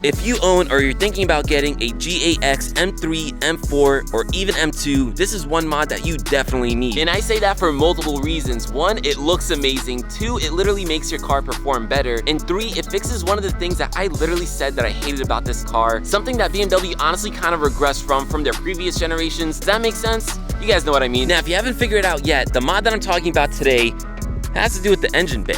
If you own or you're thinking about getting a G8X, M3, M4, or even M2, this is one mod that you definitely need. And I say that for multiple reasons. 1, it looks amazing. 2, it literally makes your car perform better. And 3, it fixes one of the things that I literally said that I hated about this car. Something that BMW honestly kind of regressed from their previous generations. Does that make sense? You guys know what I mean. Now, if you haven't figured it out yet, the mod that I'm talking about today has to do with the engine bay.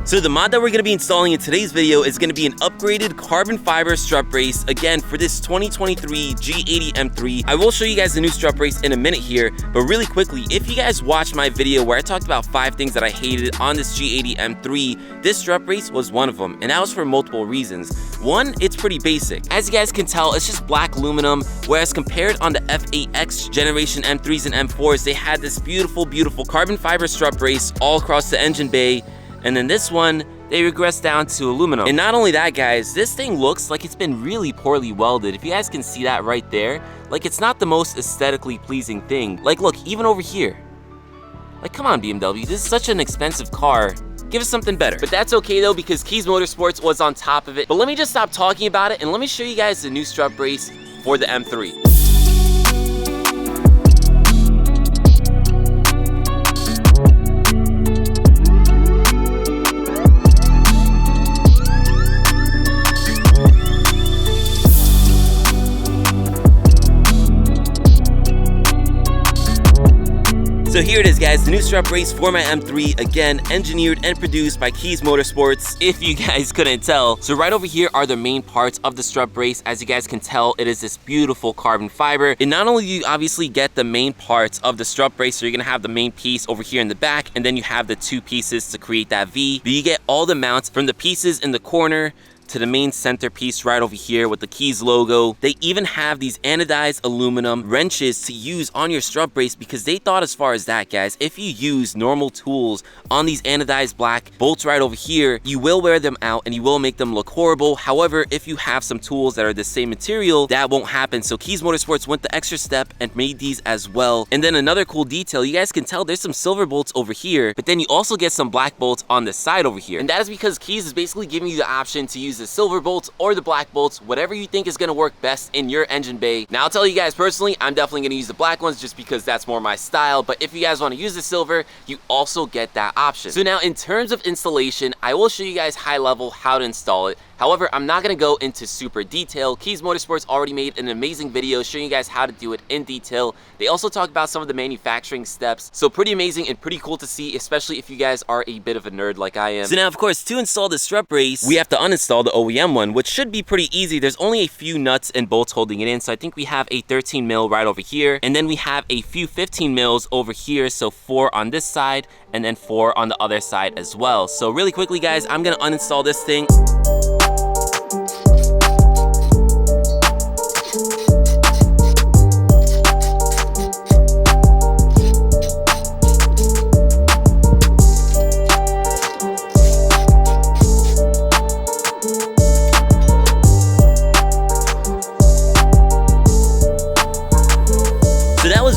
So the mod that we're going to be installing in today's video is going to be an upgraded carbon fiber strut brace, again for this 2023 G80 M3. I will show you guys the new strut brace in a minute here, but really quickly, if you guys watched my video where I talked about 5 things that I hated on this G80 M3, this strut brace was one of them, and that was for multiple reasons. 1, it's pretty basic. As you guys can tell, it's just black aluminum, whereas compared on the F8X generation M3s and M4s, they had this beautiful carbon fiber strut brace all across the engine bay. And then this one, they regressed down to aluminum. And not only that, guys, this thing looks like it's been really poorly welded. If you guys can see that right there, like it's not the most aesthetically pleasing thing. Like look, even over here. Like come on BMW, this is such an expensive car. Give us something better. But that's okay though, because Keys Motorsports was on top of it. But let me just stop talking about it and let me show you guys the new strut brace for the M3. So here it is, guys, the new strut brace for my M3, again, engineered and produced by Keys Motorsports, if you guys couldn't tell. So right over here are the main parts of the strut brace. As you guys can tell, it is this beautiful carbon fiber. And not only do you obviously get the main parts of the strut brace, so you're gonna have the main piece over here in the back, and then you have the 2 pieces to create that V, but you get all the mounts from the pieces in the corner to the main centerpiece right over here with the Keys logo. They even have these anodized aluminum wrenches to use on your strut brace, because they thought as far as that, guys, if you use normal tools on these anodized black bolts right over here, you will wear them out and you will make them look horrible. However, if you have some tools that are the same material, that won't happen. So Keys Motorsports went the extra step and made these as well. And then another cool detail, you guys can tell there's some silver bolts over here, but then you also get some black bolts on the side over here. And that is because Keys is basically giving you the option to use the silver bolts or the black bolts, whatever you think is going to work best in your engine bay. Now I'll tell you guys personally, I'm definitely going to use the black ones just because that's more my style, but if you guys want to use the silver, you also get that option. So now in terms of installation, I will show you guys high level how to install it. However, I'm not going to go into super detail. Keys Motorsports already made an amazing video showing you guys how to do it in detail. They also talk about some of the manufacturing steps. So pretty amazing and pretty cool to see, especially if you guys are a bit of a nerd like I am. So now, of course, to install the strut brace, we have to uninstall the OEM one, which should be pretty easy. There's only a few nuts and bolts holding it in. So I think we have a 13 mil right over here. And then we have a few 15 mils over here. So 4 on this side and then 4 on the other side as well. So really quickly, guys, I'm going to uninstall this thing.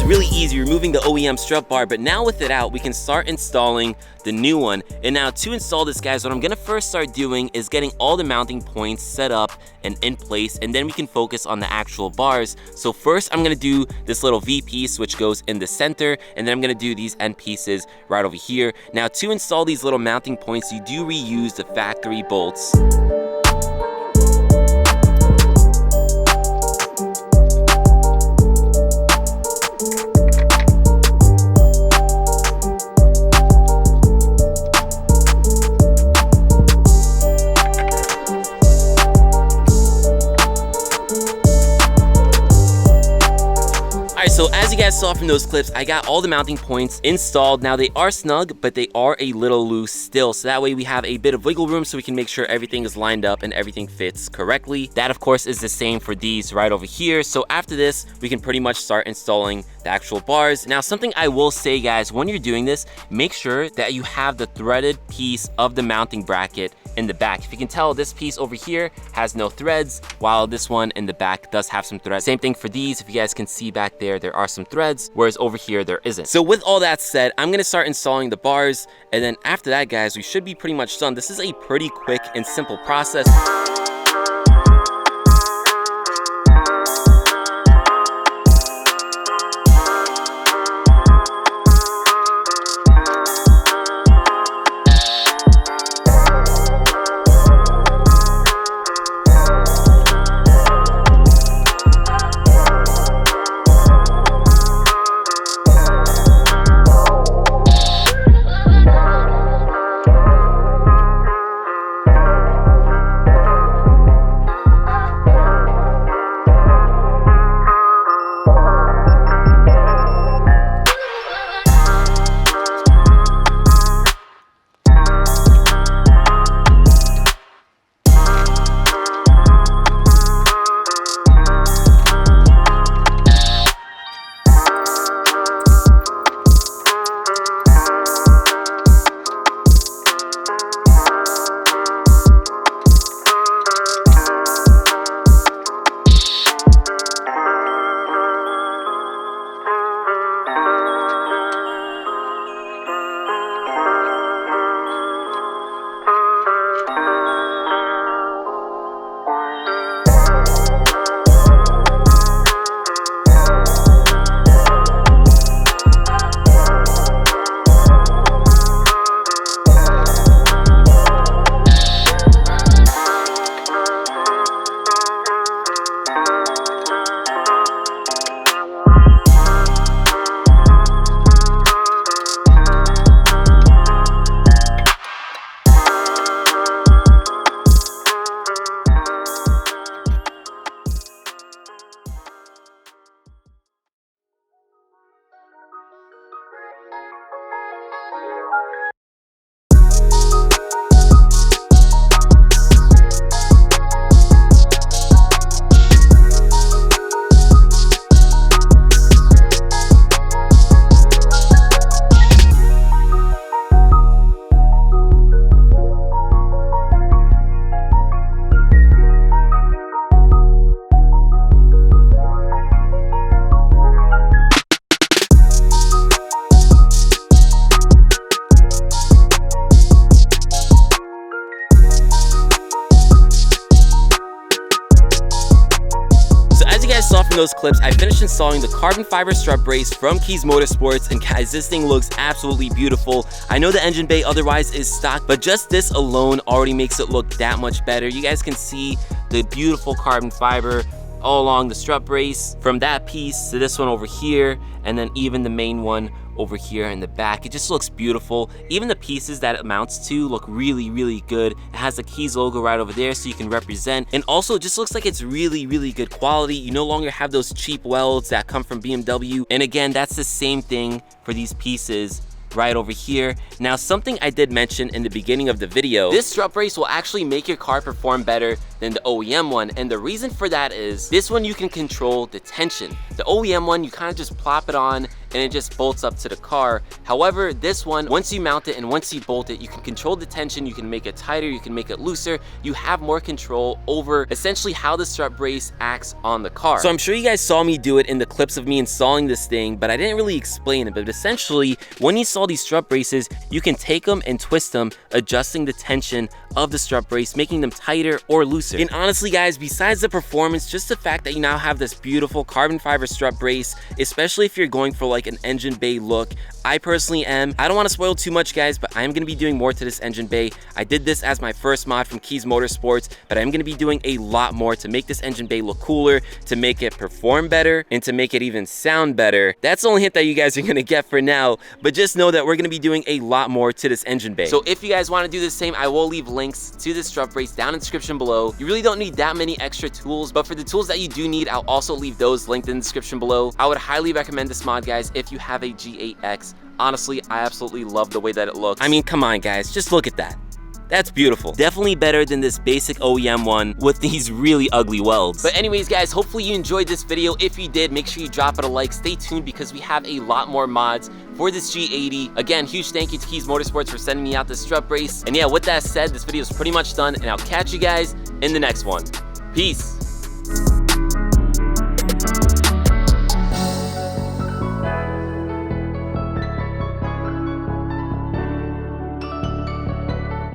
Really easy removing the OEM strut bar, but now with it out, we can start installing the new one. And now to install this, guys, what I'm gonna first start doing is getting all the mounting points set up and in place, and then we can focus on the actual bars. So first I'm gonna do this little V piece which goes in the center, and then I'm gonna do these end pieces right over here. Now to install these little mounting points, you do reuse the factory bolts. So as you guys saw from those clips, I got all the mounting points installed. Now they are snug, but they are a little loose still. So that way we have a bit of wiggle room so we can make sure everything is lined up and everything fits correctly. That of course is the same for these right over here. So after this, we can pretty much start installing the actual bars. Now, something I will say, guys, when you're doing this, make sure that you have the threaded piece of the mounting bracket in the back. If you can tell, this piece over here has no threads, while this one in the back does have some threads. Same thing for these. If you guys can see back there, there are some threads, whereas over here there isn't. So with all that said, I'm gonna start installing the bars, and then after that, guys, we should be pretty much done. This is a pretty quick and simple process. Saw from those clips, I finished installing the carbon fiber strut brace from Keys Motorsports, and guys, this thing looks absolutely beautiful. I know the engine bay otherwise is stock, but just this alone already makes it look that much better. You guys can see the beautiful carbon fiber all along the strut brace, from that piece to this one over here, and then even the main one over here in the back. It just looks beautiful. Even the pieces that it mounts to look really, really good. It has the Keys logo right over there so you can represent, and also it just looks like it's really, really good quality. You no longer have those cheap welds that come from BMW, and again, that's the same thing for these pieces right over here. Now, something I did mention in the beginning of the video, this strut brace will actually make your car perform better than the OEM one, and the reason for that is this one you can control the tension. The OEM one, you kind of just plop it on and it just bolts up to the car. However, this one, once you mount it and once you bolt it, you can control the tension, you can make it tighter, you can make it looser. You have more control over essentially how the strut brace acts on the car. So I'm sure you guys saw me do it in the clips of me installing this thing, but I didn't really explain it. But essentially, when you install these strut braces, you can take them and twist them, adjusting the tension of the strut brace, making them tighter or looser. And honestly, guys, besides the performance, just the fact that you now have this beautiful carbon fiber strut brace, especially if you're going for like an engine bay look, I personally am. I don't want to spoil too much, guys, but I'm going to be doing more to this engine bay. I did this as my first mod from Keys Motorsports, but I'm going to be doing a lot more to make this engine bay look cooler, to make it perform better, and to make it even sound better. That's the only hint that you guys are going to get for now, but just know that we're going to be doing a lot more to this engine bay. So if you guys want to do the same, I will leave links to this strut brace down in the description below. You really don't need that many extra tools, but for the tools that you do need, I'll also leave those linked in the description below. I would highly recommend this mod, guys, if you have a G8X. Honestly, I absolutely love the way that it looks. I mean, come on, guys, just look at that. That's beautiful. Definitely better than this basic OEM one with these really ugly welds. But anyways, guys, hopefully you enjoyed this video. If you did, make sure you drop it a like. Stay tuned because we have a lot more mods for this G80. Again, huge thank you to Keys Motorsports for sending me out this strut brace. And yeah, with that said, this video is pretty much done, and I'll catch you guys in the next one. Peace.